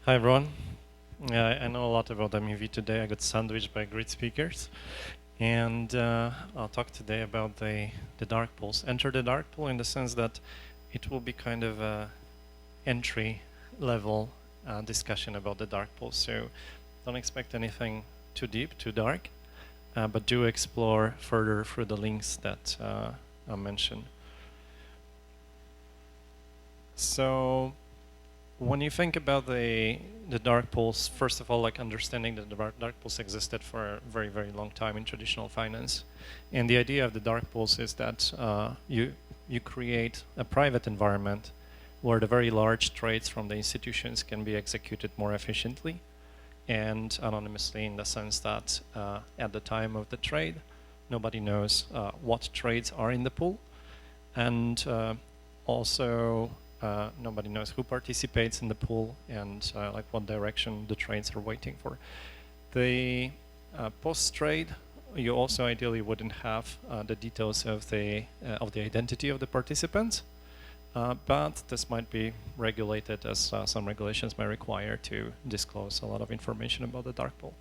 Hi everyone. I know a lot about MEV today. I got sandwiched by great speakers. And I'll talk today about the dark pools. Enter the dark pool in the sense that it will be kind of a entry level discussion about the dark pools. So don't expect anything too deep, too dark, but do explore further through the links that I mentioned. So when you think about the dark pools, first of all, like understanding that the dark pools existed for a very, very long time in traditional finance. And the idea of the dark pools is that you create a private environment where the very large trades from the institutions can be executed more efficiently and anonymously, in the sense that at the time of the trade, nobody knows what trades are in the pool. And also, nobody knows who participates in the pool and like what direction the trades are waiting for. The post-trade, you also ideally wouldn't have the details of the identity of the participants, but this might be regulated, as some regulations may require to disclose a lot of information about the dark pool.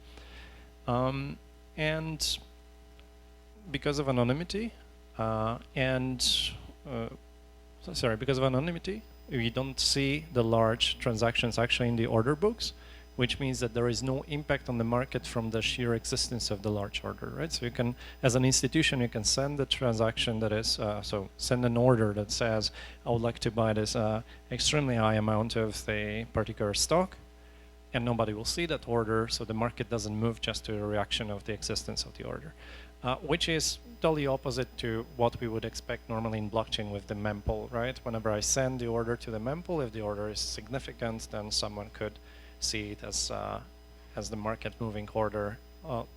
And because of anonymity, because of anonymity, we don't see the large transactions actually in the order books, which means that there is no impact on the market from the sheer existence of the large order, right? So you can, as an institution, you can send a transaction that is, so send an order that says, I would like to buy this extremely high amount of the particular stock, and nobody will see that order, so the market doesn't move just to a reaction of the existence of the order. Which is totally opposite to what we would expect normally in blockchain with the mempool, right? Whenever I send the order to the mempool, if the order is significant, then someone could see it as the market moving order.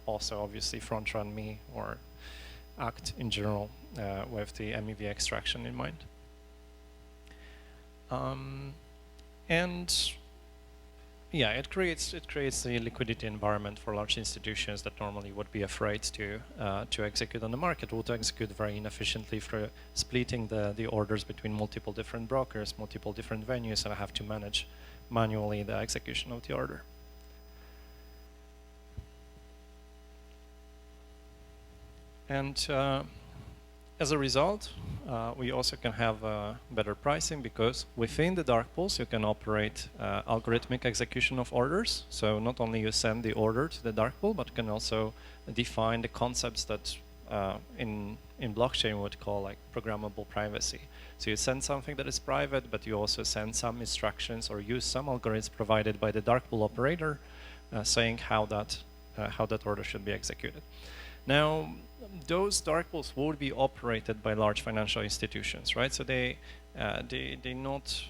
Also, obviously, front run me or act in general with the MEV extraction in mind. And yeah, it creates a liquidity environment for large institutions that normally would be afraid to execute on the market, or to execute very inefficiently for splitting the orders between multiple different brokers, multiple different venues, and have to manage manually the execution of the order. And as a result, we also can have better pricing, because within the dark pools you can operate algorithmic execution of orders. So not only you send the order to the dark pool, but you can also define the concepts that in blockchain we would call like programmable privacy. So you send something that is private, but you also send some instructions or use some algorithms provided by the dark pool operator saying how that order should be executed. Now, those dark pools would be operated by large financial institutions, right? So they not,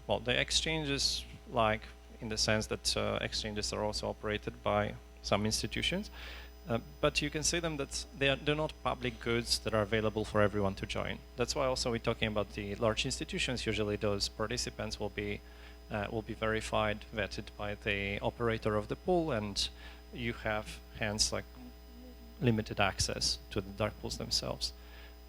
well, the exchanges, like in the sense that exchanges are also operated by some institutions, but you can say them that they're not public goods that are available for everyone to join. That's why also we're talking about the large institutions. Usually those participants will be verified, vetted by the operator of the pool, and you have hence like limited access to the dark pools themselves.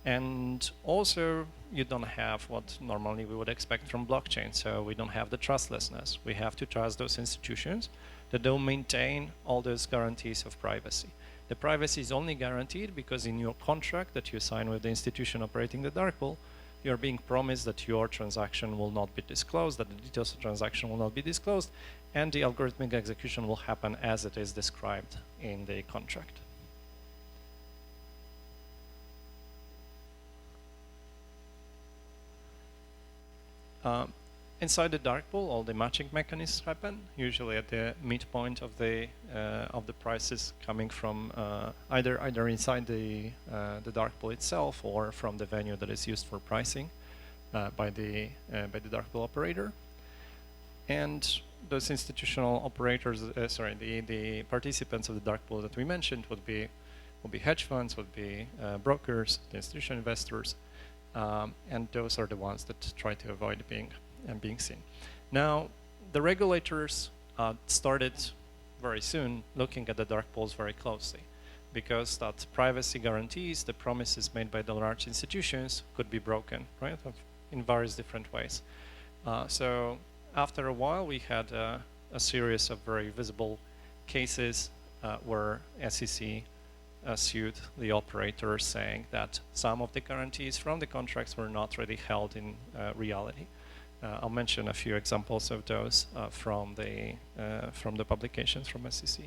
And also, you don't have what normally we would expect from blockchain. So we don't have the trustlessness. We have to trust those institutions that they'll maintain all those guarantees of privacy. The privacy is only guaranteed because in your contract that you sign with the institution operating the dark pool, you're being promised that your transaction will not be disclosed, that the details of the transaction will not be disclosed, and the algorithmic execution will happen as it is described in the contract. Inside the dark pool, all the matching mechanisms happen, usually at the midpoint of the prices coming from either inside the dark pool itself or from the venue that is used for pricing by the dark pool operator. And those institutional operators, the participants of the dark pool that we mentioned would be hedge funds, would be brokers, the institutional investors. And those are the ones that try to avoid being seen. Now, the regulators started very soon looking at the dark pools very closely, because that privacy guarantees, the promises made by the large institutions, could be broken, right, in various different ways. So after a while, we had a series of very visible cases where SEC sued the operators, saying that some of the guarantees from the contracts were not really held in reality. I'll mention a few examples of those from the publications from SEC.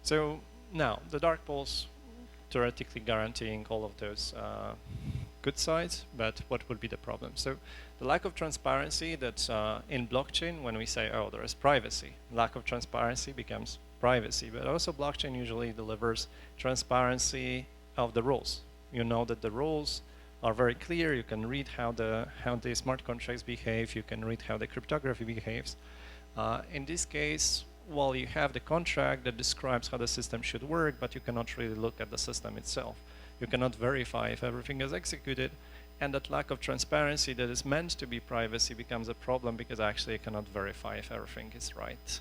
So now the dark pools theoretically guaranteeing all of those good sides, but what would be the problem? So the lack of transparency that in blockchain, when we say, oh, there is privacy, lack of transparency becomes privacy, but also blockchain usually delivers transparency of the rules. You know that the rules are very clear. You can read how the smart contracts behave. You can read how the cryptography behaves. In this case, well, you have the contract that describes how the system should work, but you cannot really look at the system itself. You cannot verify if everything is executed, and that lack of transparency that is meant to be privacy becomes a problem because actually you cannot verify if everything is right.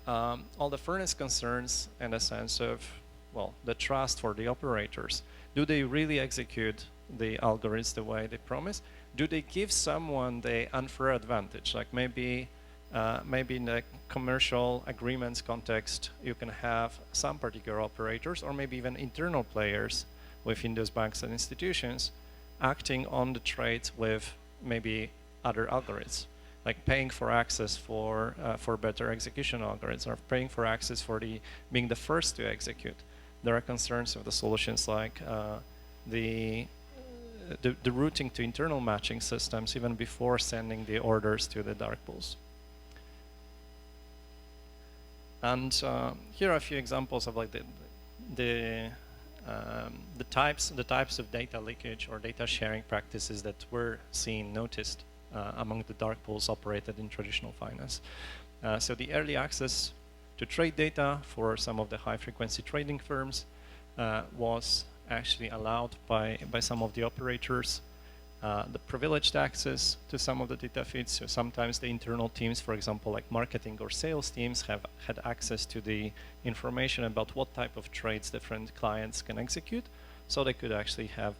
All the fairness concerns in the sense of, well, the trust for the operators. Do they really execute the algorithms the way they promise? Do they give someone the unfair advantage? Like maybe in the commercial agreements context, you can have some particular operators or maybe even internal players within those banks and institutions acting on the trades with maybe other algorithms, like paying for access for better execution algorithms, or paying for access for being the first to execute. There are concerns of the solutions like the routing to internal matching systems even before sending the orders to the dark pools. And here are a few examples of like the types of data leakage or data sharing practices that were noticed among the dark pools operated in traditional finance. So the early access to trade data for some of the high-frequency trading firms was actually allowed by some of the operators. The privileged access to some of the data feeds, so sometimes the internal teams, for example, like marketing or sales teams, have had access to the information about what type of trades different clients can execute, so they could actually have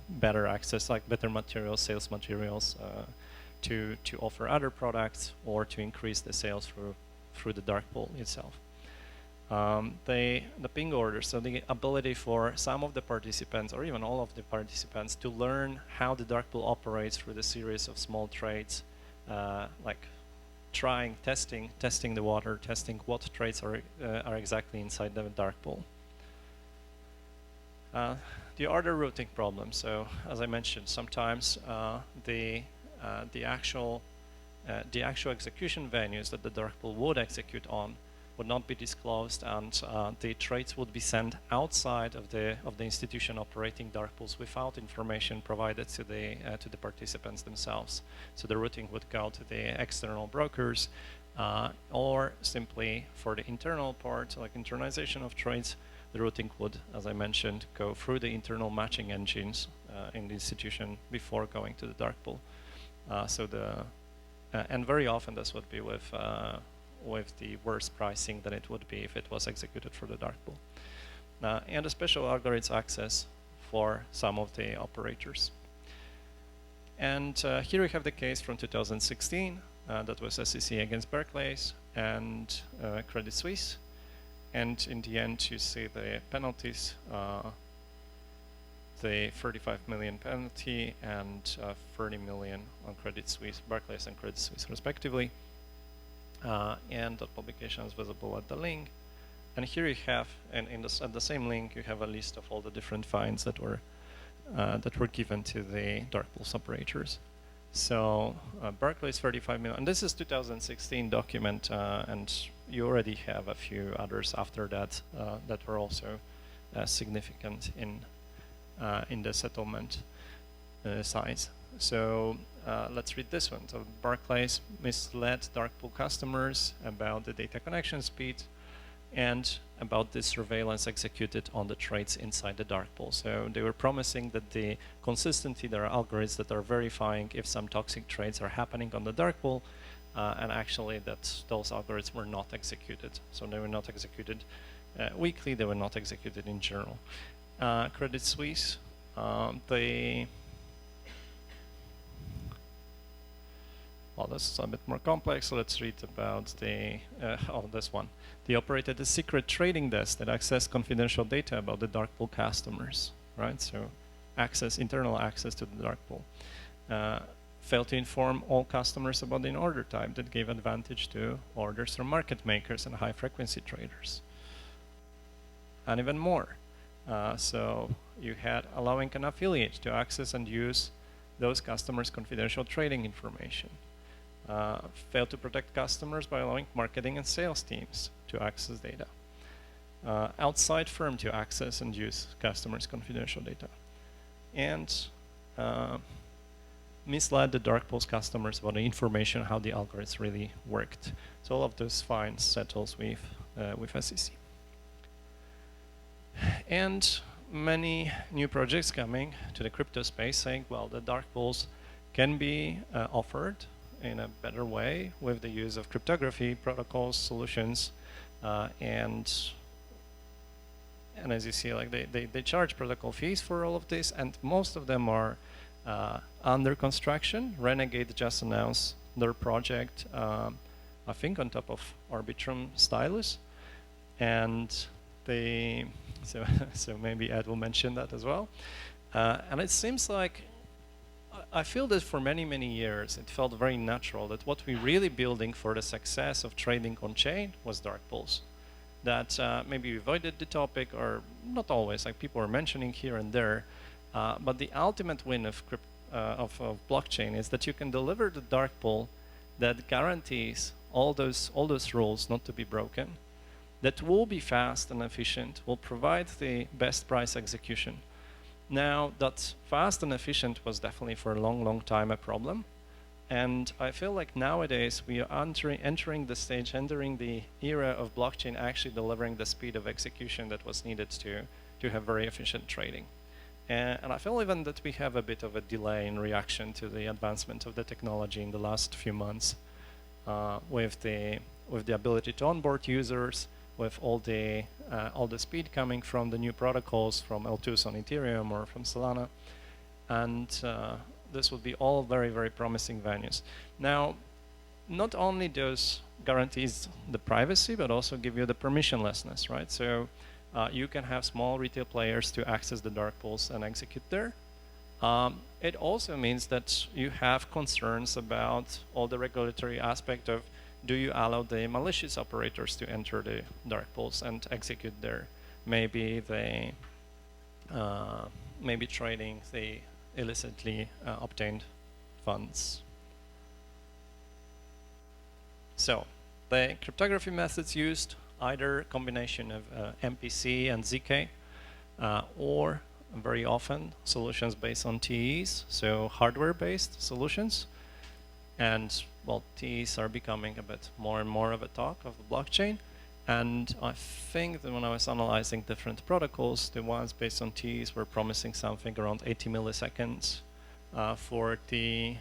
better access, like better materials, sales materials, to offer other products or to increase the sales through the dark pool itself. The ping order, so the ability for some of the participants or even all of the participants to learn how the dark pool operates through the series of small trades, like testing the water, testing what trades are exactly inside the dark pool. The order routing problem. So as I mentioned, sometimes the actual execution venues that the dark pool would execute on would not be disclosed, and the trades would be sent outside of the institution operating dark pools without information provided to the participants themselves. So the routing would go to the external brokers, or simply for the internal part, like internalization of trades, the routing would, as I mentioned, go through the internal matching engines in the institution before going to the dark pool. And very often this would be with the worse pricing than it would be if it was executed for the dark pool. And a special algorithms access for some of the operators. And here we have the case from 2016 that was SEC against Barclays and Credit Suisse. And in the end, you see the penalties, the 35 million penalty and 30 million on Credit Suisse, Barclays and Credit Suisse respectively. And the publication is visible at the link. And here you have, and at the same link, you have a list of all the different fines that were given to the dark pools operators. So Barclays 35 million, and this is 2016 document, and you already have a few others after that that were also significant in the settlement size. So let's read this one. So Barclays misled dark pool customers about the data connection speed and about the surveillance executed on the trades inside the dark pool. So they were promising that consistently there are algorithms that are verifying if some toxic trades are happening on the dark pool, and actually that those algorithms were not executed. So they were not executed weekly, they were not executed in general. Credit Suisse, well, this is a bit more complex, so let's read about the, this one. They operated a secret trading desk that accessed confidential data about the dark pool customers, right? So internal access to the dark pool. Failed to inform all customers about the order type that gave advantage to orders from market makers and high frequency traders. And even more. So you had allowing an affiliate to access and use those customers' confidential trading information. Failed to protect customers by allowing marketing and sales teams to access data. Outside firm to access and use customers' confidential data. And misled the dark pools customers about the information how the algorithms really worked. So all of those fines settles with SEC. And many new projects coming to the crypto space saying, well, the dark pools can be offered in a better way with the use of cryptography protocols, solutions, and as you see, like they charge protocol fees for all of this, and most of them are under construction. Renegade just announced their project, I think on top of Arbitrum Stylus, and so maybe Ed will mention that as well. And it seems like I feel that for many, many years it felt very natural that what we're really building for the success of trading on chain was dark pools. That maybe we avoided the topic, or not always, like people are mentioning here and there. But the ultimate win of blockchain is that you can deliver the dark pool that guarantees all those rules not to be broken, that will be fast and efficient, will provide the best price execution. Now, that fast and efficient was definitely for a long, long time a problem. And I feel like nowadays we are entering the era of blockchain actually delivering the speed of execution that was needed to have very efficient trading. And I feel even that we have a bit of a delay in reaction to the advancement of the technology in the last few months, with the ability to onboard users, with all the speed coming from the new protocols from L2s on Ethereum or from Solana, and this would be all very, very promising venues. Now, not only those guarantees the privacy, but also give you the permissionlessness, right? So you can have small retail players to access the dark pools and execute there. It also means that you have concerns about all the regulatory aspect of, do you allow the malicious operators to enter the dark pools and execute there? Maybe they, maybe trading the illicitly obtained funds. So the cryptography methods used, either a combination of MPC and ZK, or very often solutions based on TEs, so hardware-based solutions. And well, TEs are becoming a bit more and more of a talk of the blockchain. And I think that when I was analyzing different protocols, the ones based on TEs were promising something around 80 milliseconds for the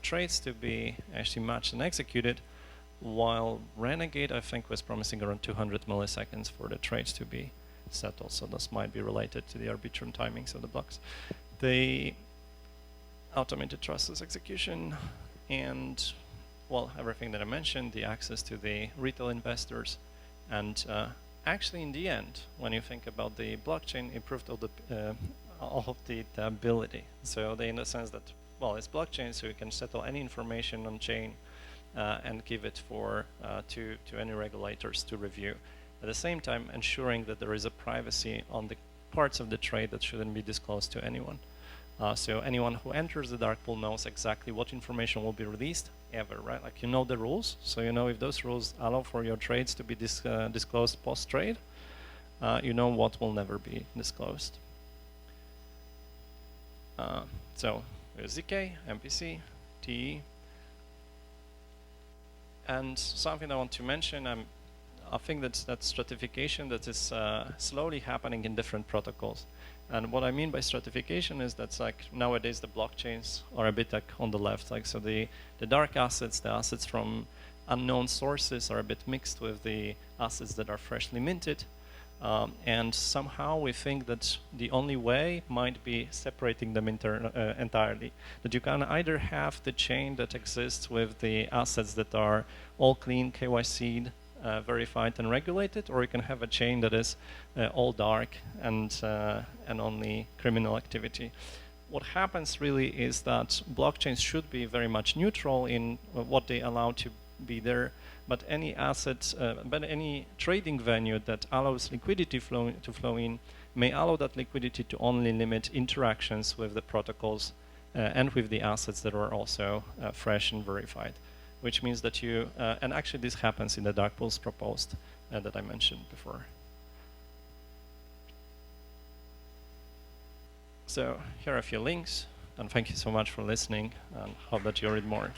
trades to be actually matched and executed, while Renegade, I think, was promising around 200 milliseconds for the trades to be settled. So this might be related to the Arbitrum timings of the blocks. The automated trustless execution, and well, everything that I mentioned, the access to the retail investors. And actually, in the end, when you think about the blockchain, improved all of the ability. So in the sense that, well, it's blockchain, so you can settle any information on chain and give it to any regulators to review. At the same time, ensuring that there is a privacy on the parts of the trade that shouldn't be disclosed to anyone. So anyone who enters the dark pool knows exactly what information will be released ever, right? Like, you know the rules, so you know if those rules allow for your trades to be disclosed post-trade, you know what will never be disclosed. So ZK, MPC, TE, and something I want to mention, I think that stratification that is slowly happening in different protocols. And what I mean by stratification is that's like nowadays the blockchains are a bit like on the left, like so the dark assets, the assets from unknown sources are a bit mixed with the assets that are freshly minted. And somehow we think that the only way might be separating them entirely. That you can either have the chain that exists with the assets that are all clean, KYC'd, verified and regulated, or you can have a chain that is all dark and only criminal activity. What happens really is that blockchains should be very much neutral in what they allow to be there, but any asset, but any trading venue that allows liquidity to flow in may allow that liquidity to only limit interactions with the protocols and with the assets that are also fresh and verified, which means that you, and actually this happens in the dark pools proposed that I mentioned before. So here are a few links, and thank you so much for listening, and hope that you read more.